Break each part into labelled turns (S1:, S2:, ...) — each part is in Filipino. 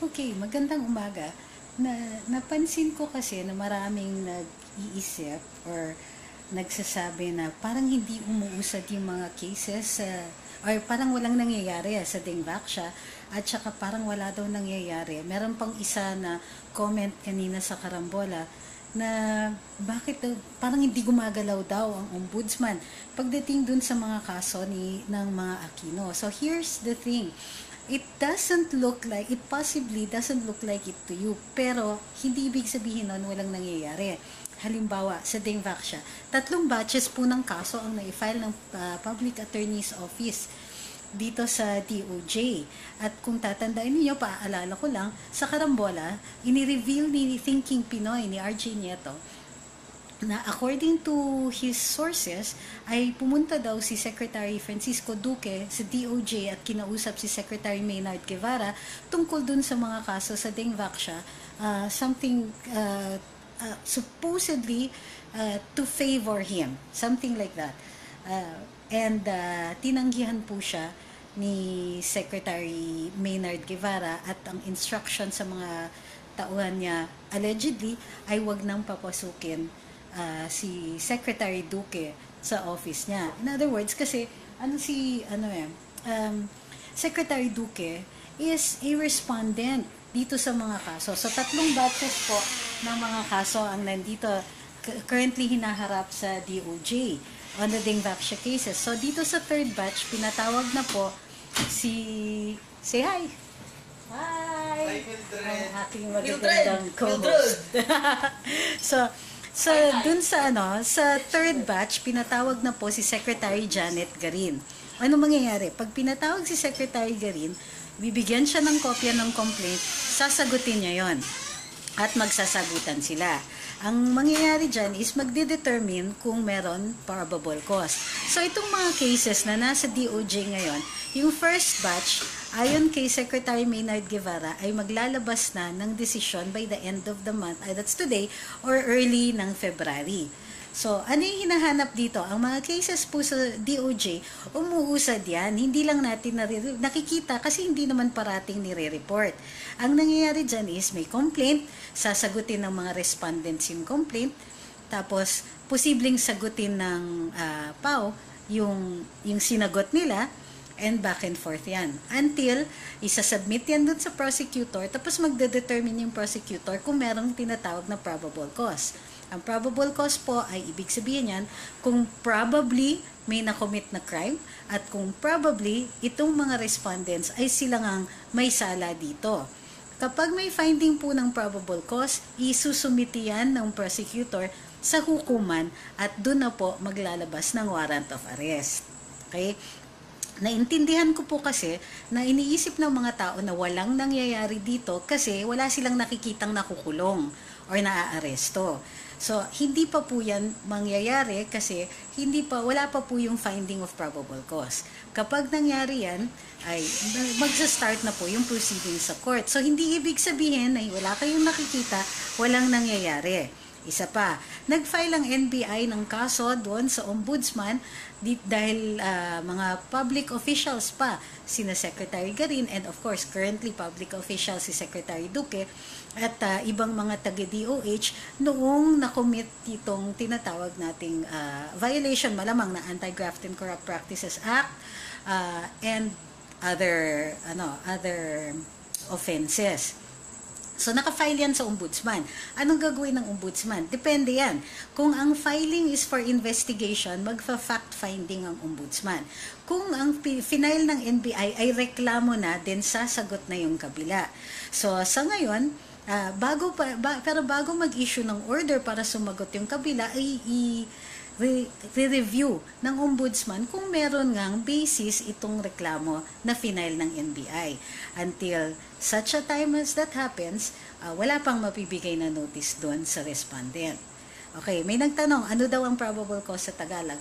S1: Okay, magandang umaga. Napansin ko kasi na maraming nag-iisip or nagsasabi na parang hindi umuusad yung mga cases or parang walang nangyayari sa dengvaxia at saka parang wala daw nangyayari. Meron pang isa na comment kanina sa karambola na bakit parang hindi gumagalaw daw ang ombudsman pagdating dun sa mga kaso ng mga Aquino. So here's the thing. It possibly doesn't look like it to you, pero hindi ibig sabihin nun walang nangyayari. Halimbawa, sa dengvaxia, 3 batches po ng kaso ang na-file ng Public Attorney's Office dito sa DOJ. At kung tatandaan niyo, paaalala ko lang, sa karambola, ini-reveal ni Thinking Pinoy, ni RJ Nieto, na according to his sources, ay pumunta daw si Secretary Francisco Duque sa DOJ at kinausap si Secretary Maynard Guevara tungkol dun sa mga kaso sa dengvaxia, supposedly to favor him, something like that. Tinanggihan po siya ni Secretary Maynard Guevara at ang instruction sa mga tauhan niya allegedly ay wag nang papasukin si Secretary Duque sa office niya. In other words, kasi Secretary Duque is a respondent dito sa mga kaso. So 3 batches po ng mga kaso ang nandito currently hinaharap sa DOJ on the dengvaxia cases. So dito sa 3rd batch, pinatawag na po say hi! Hi! Ang aking magagandang co-host. So dun sa sa 3rd batch, pinatawag na po si Secretary Janet Garin. Ano mangyayari? Pag pinatawag si Secretary Garin, bibigyan siya ng kopya ng complaint, sasagutin niya yon at magsasagutan sila. Ang mangyayari dyan is magdedetermine kung meron probable cause. So itong mga cases na nasa DOJ ngayon, yung first batch, ayon kay Secretary Maynard Guevara, ay maglalabas na ng desisyon by the end of the month, that's today, or early ng February. So, ano yung hinahanap dito? Ang mga cases po sa DOJ, umuusad yan. Hindi lang natin nakikita kasi hindi naman parating nire-report. Ang nangyayari dyan is may complaint, sasagutin ng mga respondents yung complaint, tapos posibleng sagutin ng PAO yung sinagot nila, and back and forth yan. Until isasubmit yan dun sa prosecutor, tapos magdedetermine yung prosecutor kung merong tinatawag na probable cause. Ang probable cause po ay ibig sabihin yan kung probably may nakomit na crime at kung probably itong mga respondents ay silang may sala dito. Kapag may finding po ng probable cause, isusumiti yan ng prosecutor sa hukuman at doon na po maglalabas ng warrant of arrest. Okay? Naintindihan ko po kasi na iniisip ng mga tao na walang nangyayari dito kasi wala silang nakikitang nakukulong or naaaresto. So, hindi pa po yan mangyayari kasi wala pa po yung finding of probable cause. Kapag nangyari yan, ay magsa-start na po yung proceeding sa court. So, hindi ibig sabihin na wala kayong nakikita, walang nangyayari. Isa pa, nag-file ang NBI ng kaso doon sa ombudsman dahil mga public officials pa, sina Secretary Garin and of course currently public official si Secretary Duque at ibang mga taga-DOH noong nakomit itong tinatawag nating violation malamang na Anti-Graft and Corrupt Practices Act and other offenses. So, naka-file yan sa ombudsman. Anong gagawin ng ombudsman? Depende yan. Kung ang filing is for investigation, magfa-fact-finding ang ombudsman. Kung ang final ng NBI ay reklamo na, then sasagot na yung kabila. So, sa ngayon, bago mag-issue ng order para sumagot yung kabila, ay re-review ng ombudsman kung meron ngang basis itong reklamo na final ng NBI. Until such a time as that happens, wala pang mapibigay na notice doon sa respondent. Okay, may nagtanong, ano daw ang probable cause sa Tagalog,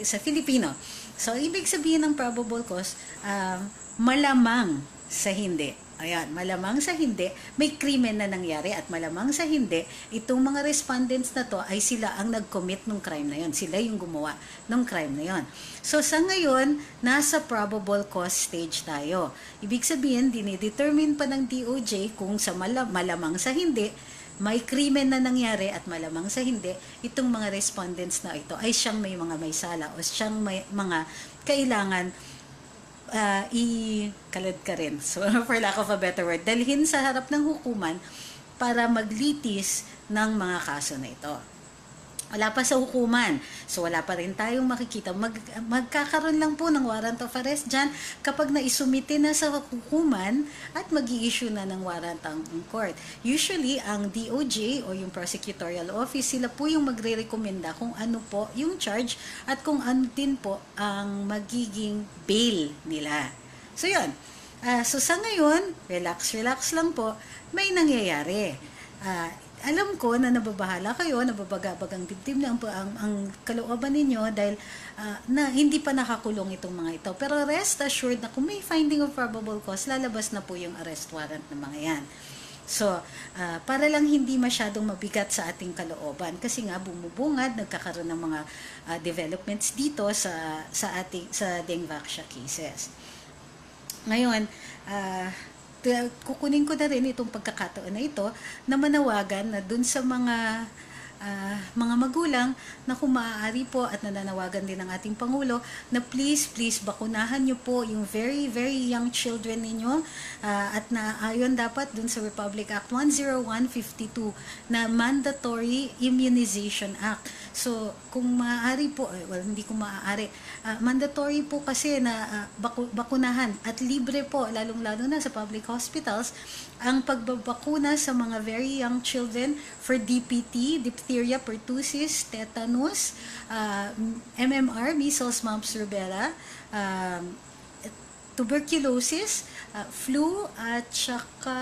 S1: sa Filipino. So, ibig sabihin ng probable cause, malamang sa hindi. Ayan, malamang sa hindi, may krimen na nangyari at malamang sa hindi, itong mga respondents na to ay sila ang nag-commit ng crime na yon. Sila yung gumawa ng crime na yon. So sa ngayon, nasa probable cause stage tayo. Ibig sabihin, dinidetermine pa ng DOJ kung sa malamang sa hindi, may krimen na nangyari at malamang sa hindi, itong mga respondents na ito ay siyang may mga may sala o siyang may mga kailangan i-kalad ka rin. So, for lack of a better word, dalhin sa harap ng hukuman para maglitis ng mga kaso na ito. Wala pa sa hukuman. So, wala pa rin tayong makikita. Magkakaroon lang po ng warrant of arrest dyan kapag naisumite na sa hukuman at mag-i-issue na ng warrant ang court. Usually, ang DOJ o yung prosecutorial office, sila po yung magre-recommenda kung ano po yung charge at kung ano din po ang magiging bail nila. So, yun. So, sa ngayon, relax lang po, may nangyayari. Alam ko na nababahala kayo, nababagabag ang dibdib na ang kalooban ninyo dahil na hindi pa nakakulong itong mga ito. Pero rest assured na kung may finding of probable cause, lalabas na po yung arrest warrant ng mga yan. So, para lang hindi masyadong mabigat sa ating kalooban kasi nga bumubungad, nagkakaroon ng mga developments dito sa dengvaxia cases. Ngayon, kukunin ko na rin itong pagkakataon na ito na manawagan na dun sa mga magulang na kung maaari po at nananawagan din ng ating Pangulo na please bakunahan nyo po yung very young children ninyo at na ayon dapat dun sa Republic Act 10152 na Mandatory Immunization Act. So kung maaari po, hindi ko maaari, mandatory po kasi na bakunahan at libre po lalong-lalo na sa public hospitals ang pagbabakuna sa mga very young children for DPT, diphtheria, pertussis, tetanus, MMR, measles, mumps, rubella, tuberculosis, flu, at saka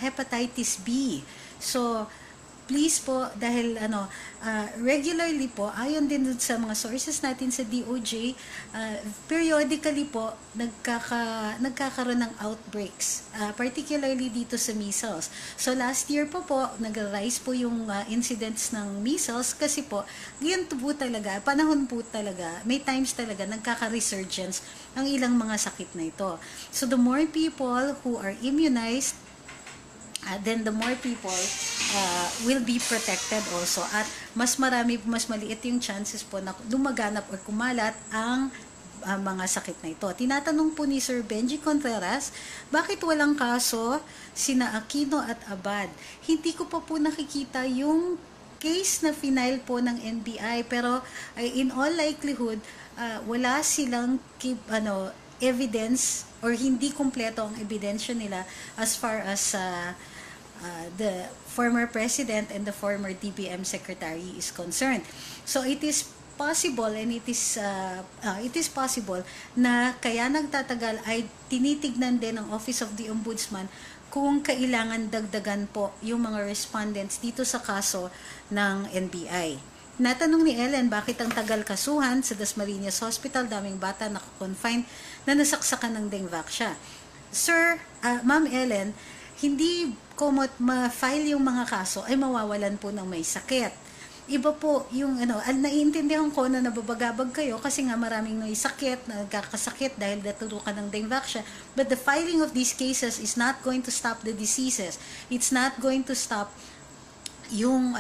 S1: hepatitis B. So, please po, dahil regularly po, ayon din sa mga sources natin sa DOJ, periodically po, nagkakaroon ng outbreaks, particularly dito sa measles. So last year po, nag-rise po yung incidents ng measles kasi po, ganyan po talaga, panahon po talaga, may times talaga, nagkaka-resurgence ang ilang mga sakit na ito. So the more people who are immunized, then the more people will be protected also at mas maliit yung chances po na lumaganap or kumalat ang mga sakit na ito. Tinatanong po ni Sir Benji Contreras, bakit walang kaso sina Aquino at Abad? Hindi ko pa po nakikita yung case na final po ng NBI pero in all likelihood wala silang evidence or hindi kumpleto ang ebidensya nila as far as the former president and the former DBM secretary is concerned. So it is possible and it is possible na kaya nagtatagal ay tinitignan din ng Office of the Ombudsman kung kailangan dagdagan po yung mga respondents dito sa kaso ng NBI. Natanong ni Ellen bakit ang tagal kasuhan sa Dasmariñas Hospital, daming bata naka-confine na nasaksakan ng dengvaxia. Sir, Ma'am Ellen, hindi komot ma-file yung mga kaso ay mawawalan po ng may sakit. Iba po yung naiintindihan ko na nababagabag kayo kasi nga maraming sakit, nagkakasakit dahil naturukan ng dengvaxia. But the filing of these cases is not going to stop the diseases. It's not going to stop yung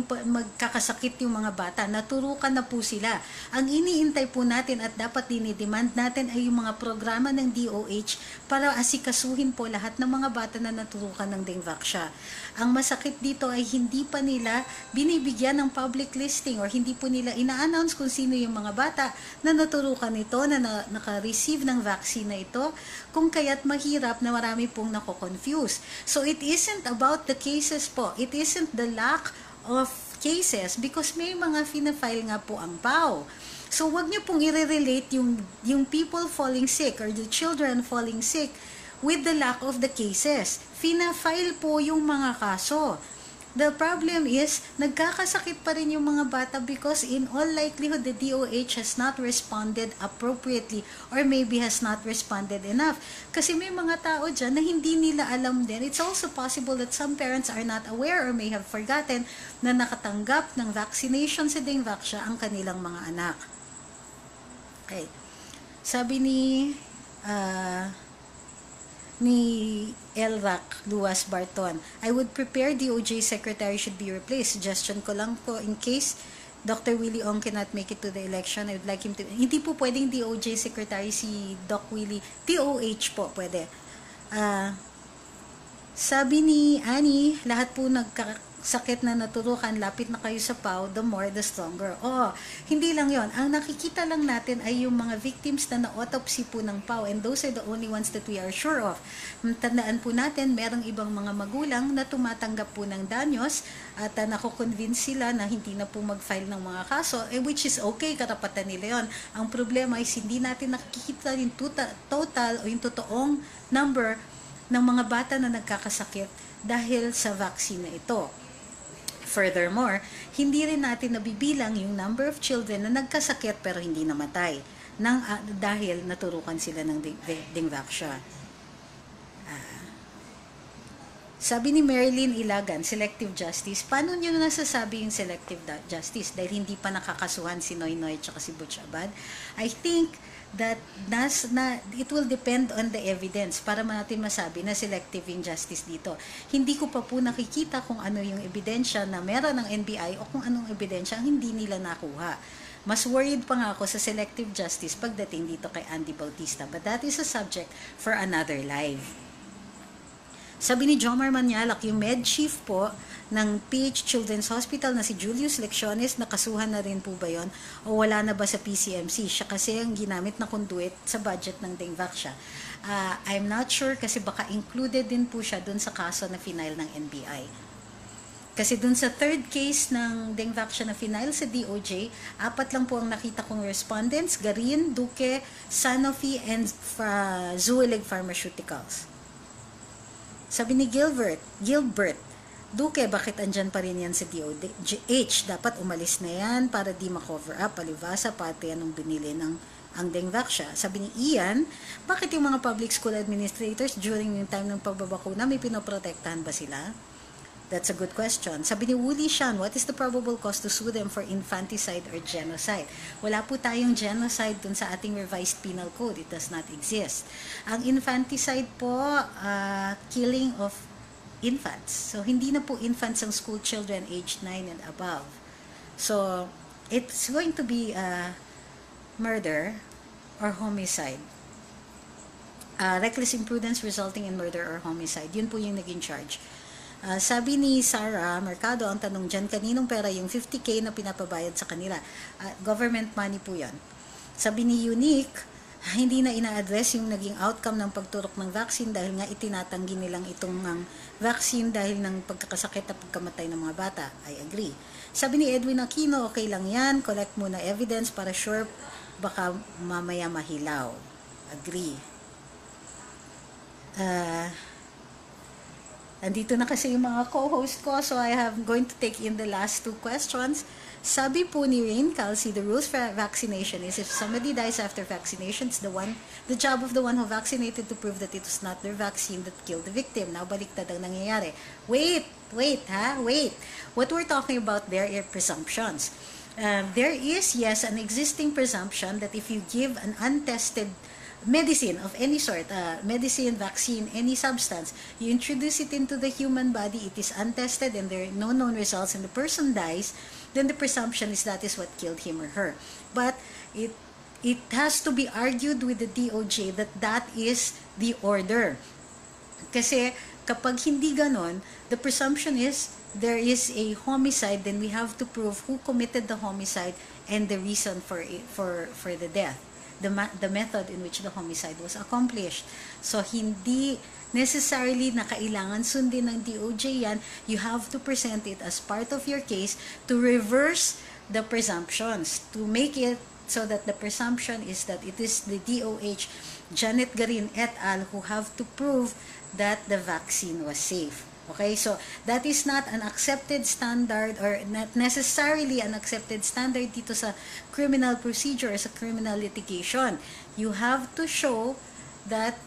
S1: magkakasakit yung mga bata, naturukan na po sila. Ang iniintay po natin at dapat dinidemand natin ay yung mga programa ng DOH para asikasuhin po lahat ng mga bata na naturukan ng dengvaxia. Ang masakit dito ay hindi pa nila binibigyan ng public listing or hindi po nila ina-announce kung sino yung mga bata na naturukan ito, na naka-receive ng vaccine na ito, kung kaya't mahirap na marami pong nako-confuse. So it isn't about the cases po. It isn't the lack of cases because may mga fina-file nga po ang PAO. So wag niyo pong i-relate yung people falling sick or the children falling sick with the lack of the cases. Fina-file po yung mga kaso. The problem is, nagkakasakit pa rin yung mga bata because in all likelihood, the DOH has not responded appropriately or maybe has not responded enough. Kasi may mga tao dyan na hindi nila alam din. It's also possible that some parents are not aware or may have forgotten na nakatanggap ng vaccination sa dengvaxia ang kanilang mga anak. Okay. Sabi ni Elrac Luas Barton, I would prepare DOJ secretary should be replaced. Suggestion ko lang po in case Dr. Willie Ong cannot make it to the election, I would like him to, hindi po pwedeng DOJ secretary si Doc Willie, DOH po pwede. Sabi ni Annie, lahat po nagkasakit na naturukan, lapit na kayo sa PAW, the more the stronger. Hindi lang yon. Ang nakikita lang natin ay yung mga victims na na-autopsy po ng PAW, and those are the only ones that we are sure of. Tandaan po natin, merong ibang mga magulang na tumatanggap po ng danyos at nakukonvince sila na hindi na po mag-file ng mga kaso, which is okay, karapatan nila yon. Ang problema is hindi natin nakikita yung total o yung totoong number ng mga bata na nagkakasakit dahil sa vaccine na ito. Furthermore, hindi rin natin nabibilang yung number of children na nagkasakit pero hindi namatay dahil naturukan sila ng dengvaxia. Sabi ni Marilyn Ilagan, selective justice. Paano nyo nasasabi yung selective justice? Dahil hindi pa nakakasuhan si Noy Noy at si Butch Abad. I think that it will depend on the evidence para natin masabi na selective injustice dito. Hindi ko pa po nakikita kung ano yung ebidensya na meron ng NBI o kung anong ebidensya ang hindi nila nakuha. Mas worried pa nga ako sa selective justice pagdating dito kay Andy Bautista, but that is a subject for another live. Sabi ni Jomar Manyalak, yung med chief po ng PH Children's Hospital na si Julius Lecciones, nakasuhan na rin po ba yon o wala na ba sa PCMC? Siya kasi ang ginamit na conduit sa budget ng dengvaxia. I'm not sure kasi baka included din po siya dun sa kaso na final ng NBI. Kasi dun sa third case ng dengvaxia na final sa DOJ, 4 lang po ang nakita kong respondents, Garin, Duque, Sanofi, and Zueleg Pharmaceuticals. Sabi ni Gilbert, Duque, bakit andyan pa rin yan sa DOH? Dapat umalis na yan para di ma-cover up, palibasa, pati anong binili ng ang dengvaxia. Sabi ni Ian, bakit yung mga public school administrators during yung time ng pagbabakuna, may pinoprotektahan ba sila? That's a good question. Sabi ni Wooly Shan, what is the probable cause to sue them for infanticide or genocide? Wala po tayong genocide dun sa ating revised penal code. It does not exist. Ang infanticide po, killing of infants. So, hindi na po infants ang school children aged 9 and above. So, it's going to be murder or homicide. Reckless imprudence resulting in murder or homicide. Yun po yung naging charge. Sabi ni Sarah Mercado, ang tanong dyan, kaninong pera yung 50K na pinapabayad sa kanila? Government money po yan. Sabi ni Unique, hindi na ina-address yung naging outcome ng pagturok ng vaccine dahil nga itinatanggi nilang itong vaccine dahil ng pagkakasakit at pagkamatay ng mga bata. I agree. Sabi ni Edwin Aquino, okay lang yan, collect muna evidence para sure baka mamaya mahilaw. Agree. Andito na kasi yung mga co-host ko, so I'm going to take in the last 2 questions. Sabi po ni Rain Calci, the rules for vaccination is if somebody dies after vaccination, it's the job of the one who vaccinated to prove that it was not their vaccine that killed the victim. Now, baliktad ang nangyayari. Wait. What we're talking about there are presumptions. There is, yes, an existing presumption that if you give an untested medicine of any sort, medicine, vaccine, any substance, you introduce it into the human body, it is untested and there are no known results and the person dies, then the presumption is that is what killed him or her. But it has to be argued with the DOJ that is the order. Kasi kapag hindi ganon, the presumption is there is a homicide, then we have to prove who committed the homicide and the reason for the death. The method in which the homicide was accomplished. So, hindi necessarily na kailangan sundin ng DOJ yan. You have to present it as part of your case to reverse the presumptions, to make it so that the presumption is that it is the DOH, Janet Garin et al. Who have to prove that the vaccine was safe. Okay, so that is not an accepted standard or not necessarily an accepted standard dito sa criminal procedure or sa criminal litigation. You have to show that,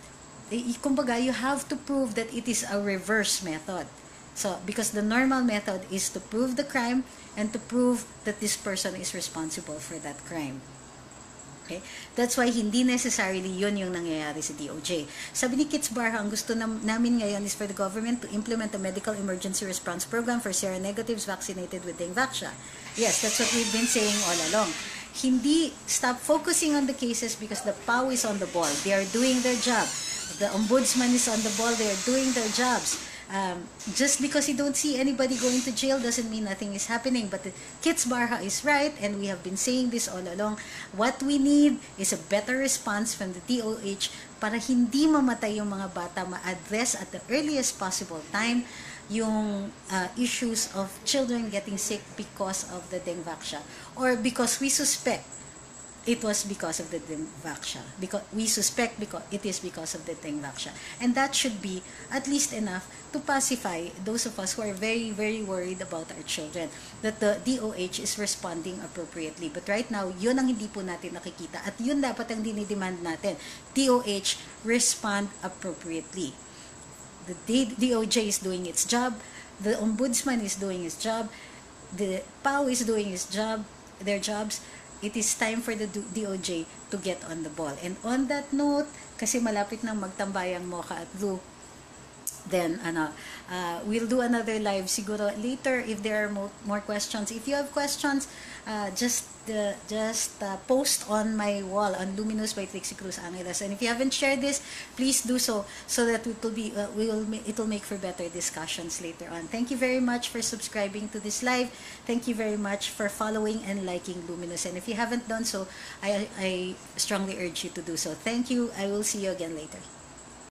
S1: kumbaga, you have to prove that it is a reverse method. So, because the normal method is to prove the crime and to prove that this person is responsible for that crime. Okay? That's why hindi necessarily yun yung nangyayari sa DOJ. Sabi ni Kits Barha, ang gusto namin ngayon is for the government to implement a medical emergency response program for seronegatives vaccinated with dengvaxia. Yes, that's what we've been saying all along. Hindi stop focusing on the cases because the PAW is on the ball. They are doing their job. The ombudsman is on the ball. They are doing their jobs. Just because you don't see anybody going to jail doesn't mean nothing is happening. But Kits Barha is right, and we have been saying this all along. What we need is a better response from the DOH para hindi mamatay yung mga bata, ma-address at the earliest possible time yung issues of children getting sick because of the dengvaxia or because we suspect it was because of the dengvaxia. Because we suspect because it is because of the dengvaxia. And that should be at least enough to pacify those of us who are very, very worried about our children, that the DOH is responding appropriately. But right now, yun ang hindi po natin nakikita. At yun dapat ang dinidemand natin. DOH, respond appropriately. The DOJ is doing its job. The Ombudsman is doing his job. The PAW is doing his job, their jobs. It is time for the DOJ to get on the ball. And on that note, kasi malapit nang magtambayang Mocha at Lou, then we'll do another live siguro later if there are more questions. If you have questions, just post on my wall on Luminous by Trixie Cruz-Angeles. And if you haven't shared this, please do so that it will make for better discussions later on. Thank you very much for subscribing to this live. Thank you very much for following and liking Luminous. And if you haven't done so, I strongly urge you to do so. Thank you. I will see you again later.